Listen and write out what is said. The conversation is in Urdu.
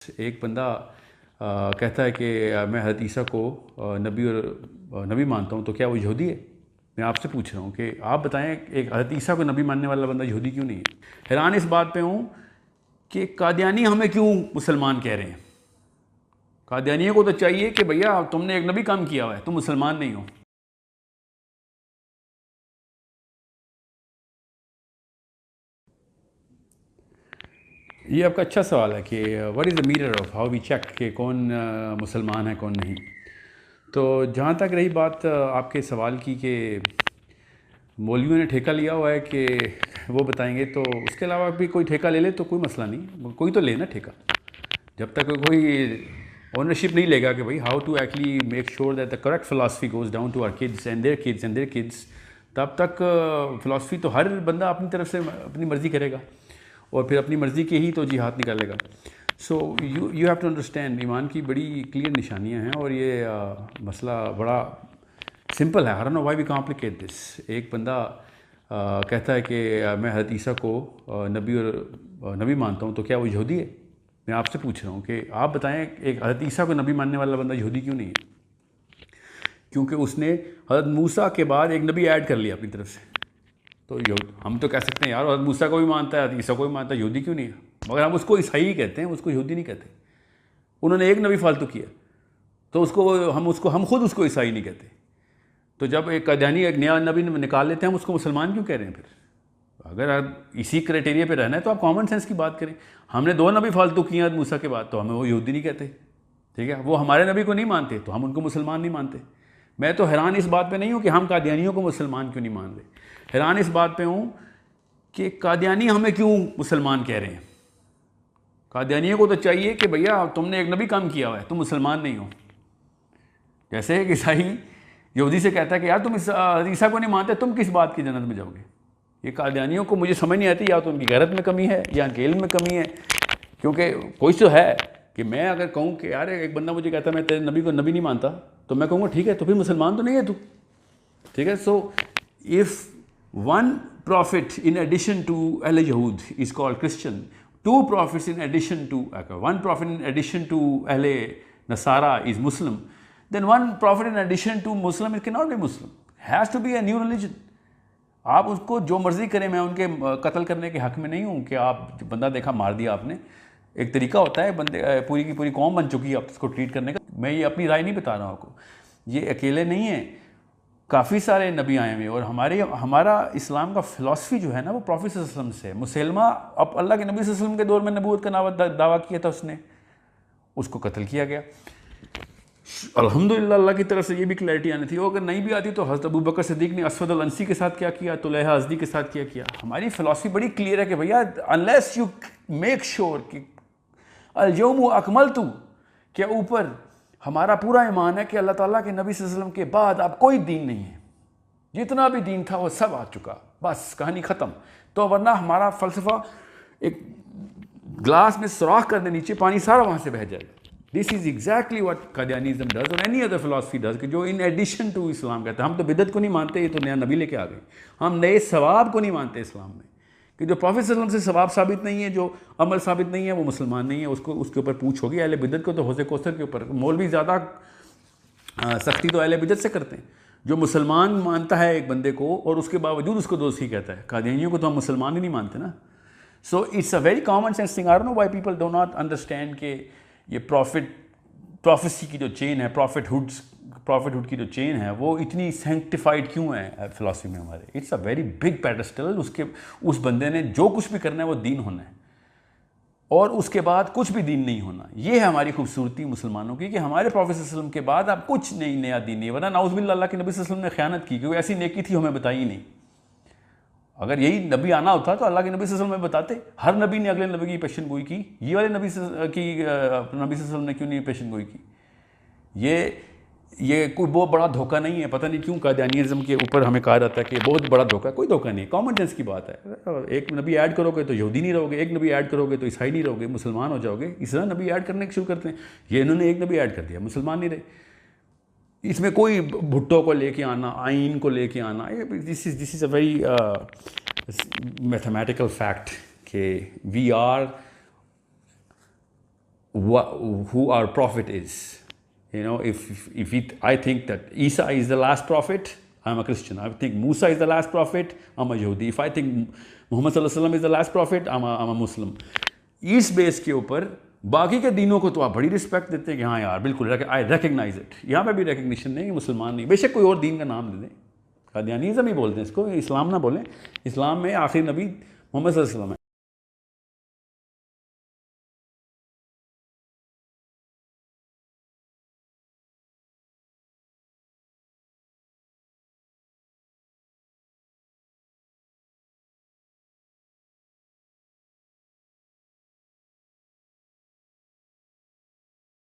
ایک بندہ کہتا ہے کہ میں حضرت عیسیٰ کو نبی مانتا ہوں، تو کیا وہ یہودی ہے؟ میں آپ سے پوچھ رہا ہوں کہ آپ بتائیں، ایک حضرت عیسیٰ کو نبی ماننے والا بندہ یہودی کیوں نہیں ہے؟ حیران اس بات پہ ہوں کہ قادیانی ہمیں کیوں مسلمان کہہ رہے ہیں؟ قادیانیوں کو تو چاہیے کہ بھیا تم نے ایک نبی کام کیا ہوا ہے، تم مسلمان نہیں ہو۔ یہ آپ کا اچھا سوال ہے کہ what is the mirror of how we check کہ کون مسلمان ہے کون نہیں۔ تو جہاں تک رہی بات آپ کے سوال کی کہ مولویوں نے ٹھیکہ لیا ہوا ہے کہ وہ بتائیں گے، تو اس کے علاوہ بھی کوئی ٹھیکہ لے لے تو کوئی مسئلہ نہیں، کوئی تو لے نا ٹھیکہ۔ جب تک کوئی اونرشپ نہیں لے گا کہ بھائی how to actually make sure that the correct philosophy goes down to our kids and their kids, تب تک فلاسفی تو ہر بندہ اپنی طرف سے اپنی مرضی کرے گا، اور پھر اپنی مرضی کے ہی تو جہاد نکالے گا۔ So you have to understand, ایمان کی بڑی کلیئر نشانیاں ہیں، اور یہ مسئلہ بڑا سمپل ہے۔ I don't know why we complicate this۔ ایک بندہ کہتا ہے کہ میں حضرت عیسیٰ کو نبی مانتا ہوں، تو کیا وہ یہودی ہے؟ میں آپ سے پوچھ رہا ہوں کہ آپ بتائیں، ایک حضرت عیسیٰ کو نبی ماننے والا بندہ یہودی کیوں نہیں ہے؟ کیونکہ اس نے حضرت موسیٰ کے بعد ایک نبی ایڈ کر لیا اپنی طرف سے۔ تو ہم تو کہہ سکتے ہیں یار حضرت موسیٰ کو بھی مانتا ہے، حضرت عیسیٰ کو بھی مانتا ہے، یہودی کیوں نہیں ہے؟ مگر ہم اس کو عیسائی کہتے ہیں، اس کو یہودی نہیں کہتے۔ انہوں نے ایک نبی فالتو کیا، تو ہم خود اس کو عیسائی نہیں کہتے۔ تو جب ایک قادیانی ایک نیا نبی نکال لیتے ہیں، ہم اس کو مسلمان کیوں کہہ رہے ہیں پھر؟ اگر آپ اسی کرائٹیریا پہ رہنا ہے تو آپ کامن سینس کی بات کریں۔ ہم نے 2 نبی فالتو کیے ہیں موسیٰ کے بعد، تو ہمیں وہ یہودی نہیں کہتے، ٹھیک ہے؟ وہ ہمارے نبی کو نہیں مانتے تو ہم ان کو مسلمان نہیں مانتے۔ میں تو حیران اس بات پہ نہیں ہوں کہ ہم قادیانیوں کو مسلمان کیوں نہیں مان رہے، حیران اس بات پہ ہوں کہ قادیانی ہمیں کیوں مسلمان کہہ رہے ہیں۔ قادیانیوں کو تو چاہیے کہ بھیا تم نے ایک نبی کام کیا ہوا ہے، تم مسلمان نہیں ہو۔ جیسے ایک عیسائی یہودی سے کہتا ہے کہ یار تم عیسیٰ کو نہیں مانتے، تم کس بات کی جنت میں جاؤ گے؟ یہ قادیانیوں کو مجھے سمجھ نہیں آتی، یا تو ان کی غیرت میں کمی ہے یا ان کے علم میں کمی ہے، کیونکہ کوئی تو ہے کہ میں اگر کہوں کہ یار ایک بندہ مجھے کہتا ہے میں تیرے نبی کو نبی نہیں مانتا، تو میں کہوں گا ٹھیک ہے تو پھر مسلمان تو نہیں ہے تو، ٹھیک ہے؟ سو if one prophet in addition to Ahl Yahud is called Christian, 2 prophets in addition to, 1 prophet in addition to Ahl Nasara is Muslim, then 1 prophet in addition to Muslim, it cannot be Muslim. It has to be a new religion. آپ اس کو جو مرضی کریں، میں ان کے قتل کرنے کے حق میں نہیں ہوں کہ آپ بندہ دیکھا مار دیا آپ نے۔ ایک طریقہ ہوتا ہے، بندے پوری کی پوری قوم بن چکی ہے آپ اس کو ٹریٹ کرنے کا۔ میں یہ اپنی رائے نہیں بتا رہا ہوں آپ کو، یہ اکیلے نہیں ہیں، کافی سارے نبی آئے ہوئے، اور ہمارا اسلام کا فلاسفی جو ہے نا وہ پروفیٹ صلی اللہ علیہ وسلم سے۔ مسلمہ اب اللہ کے نبی صلی اللہ علیہ وسلم کے دور میں نبوت کا دعویٰ کیا تھا، اس کو قتل کیا گیا۔ الحمدللہ اللہ کی طرف سے یہ بھی کلیئرٹی آنی تھی، وہ اگر نہیں بھی آتی تو حضرت ابوبکر صدیق نے اسود الانسی کے ساتھ کیا کیا، طلحہ ازدی کے ساتھ کیا۔ ہماری فلاسفی بڑی کلیئر ہے کہ بھیا unless you make sure کہ الیوم اکملت کے اوپر ہمارا پورا ایمان ہے کہ اللہ تعالیٰ کے نبی صلی اللہ علیہ وسلم کے بعد اب کوئی دین نہیں ہے، جتنا بھی دین تھا وہ سب آ چکا، بس کہانی ختم۔ تو ورنہ ہمارا فلسفہ ایک گلاس میں سوراخ کر دے نیچے، پانی سارا وہاں سے بہہ جائے گا۔ دس از ایگزیکٹلی واٹ قادیانیزم ڈز اور اینی ادر فلاسفی ڈز، کہ جو ان ایڈیشن ٹو اسلام کہتے ہیں۔ ہم تو بدعت کو نہیں مانتے، یہ تو نیا نبی لے کے آ گئے۔ ہم نئے ثواب کو نہیں مانتے اسلام میں، کہ جو پروفیٹ صلی اللہ علیہ وسلم سے ثواب ثابت نہیں ہے، جو عمل ثابت نہیں ہے، وہ مسلمان نہیں ہے، اس کے اوپر پوچھ ہوگی۔ اہل بدعت کو تو حوض کوثر کے اوپر مولوی زیادہ سختی تو اہل بدعت سے کرتے ہیں۔ جو مسلمان مانتا ہے ایک بندے کو اور اس کے باوجود اس کو دوست ہی کہتا ہے، قادیانیوں کو تو ہم مسلمان ہی نہیں مانتے نا۔ So it's a very common sense thing. I don't know why people do not understand کہ یہ پروفیسی کی جو چین ہے، پروفٹ ہوڈ کی جو چین ہے، وہ اتنی سینکٹیفائڈ کیوں ہے فلاسفی میں ہمارے؟ It's a very big pedestal. اس بندے نے جو کچھ بھی کرنا ہے وہ دین ہونا ہے، اور اس کے بعد کچھ بھی دین نہیں ہونا۔ یہ ہے ہماری خوبصورتی مسلمانوں کی، کہ ہمارے پروفیٹ صلی اللہ علیہ وسلم کے بعد اب کچھ نیا دین نہیں، ورنہ نعوذ باللہ اللہ کے نبی صلی اللہ علیہ وسلم نے خیانت کی، کیونکہ ایسی نیکی تھی ہمیں بتائی نہیں۔ اگر یہی نبی آنا ہوتا تو اللہ کے نبی صلی اللہ علیہ وسلم بتاتے۔ ہر نبی نے اگلے نبی کی پیشن گوئی کی، یہ والے نبی صلی اللہ علیہ وسلم نے کیوں نہیں پیشن گوئی کی؟ یہ کوئی بہت بڑا دھوکہ نہیں ہے۔ پتہ نہیں کیوں قادیانیزم کے اوپر ہمیں کہا جاتا ہے کہ بہت بڑا دھوکہ ہے۔ کوئی دھوکہ نہیں ہے، کامن سینس کی بات ہے۔ ایک نبی ایڈ کرو گے تو یہودی نہیں رہو گے، ایک نبی ایڈ کرو گے تو عیسائی نہیں رہو گے، مسلمان ہو جاؤ گے۔ اس طرح نبی ایڈ کرنے شروع کرتے ہیں، یہ انہوں نے ایک نبی ایڈ کر دیا، مسلمان نہیں رہے۔ اس میں کوئی بھٹو کو لے کے آنا، آئین کو لے کے آنا، this is a very mathematical fact کہ we are who our prophet is. You know, I think that Isa is the last prophet, I'm a Christian. I think Musa is the last prophet, I'm a Yahudi. If I think Muhammad sallallahu alaihi wasallam is the last prophet, I'm a Muslim. اس بیس کے اوپر باقی کے دینوں کو تو آپ بڑی رسپیکٹ دیتے ہیں کہ ہاں یار بالکل آئی ریکگنائز اٹ. یہاں پہ بھی ریکگنیشن نہیں کہ مسلمان نہیں, بے شک کوئی اور دین کا نام دے دیں, قادیانیزم ہی بولتے ہیں اس کو, اسلام نہ بولیں. اسلام میں آخری نبی محمد صلی اللہ علیہ وسلم ہے.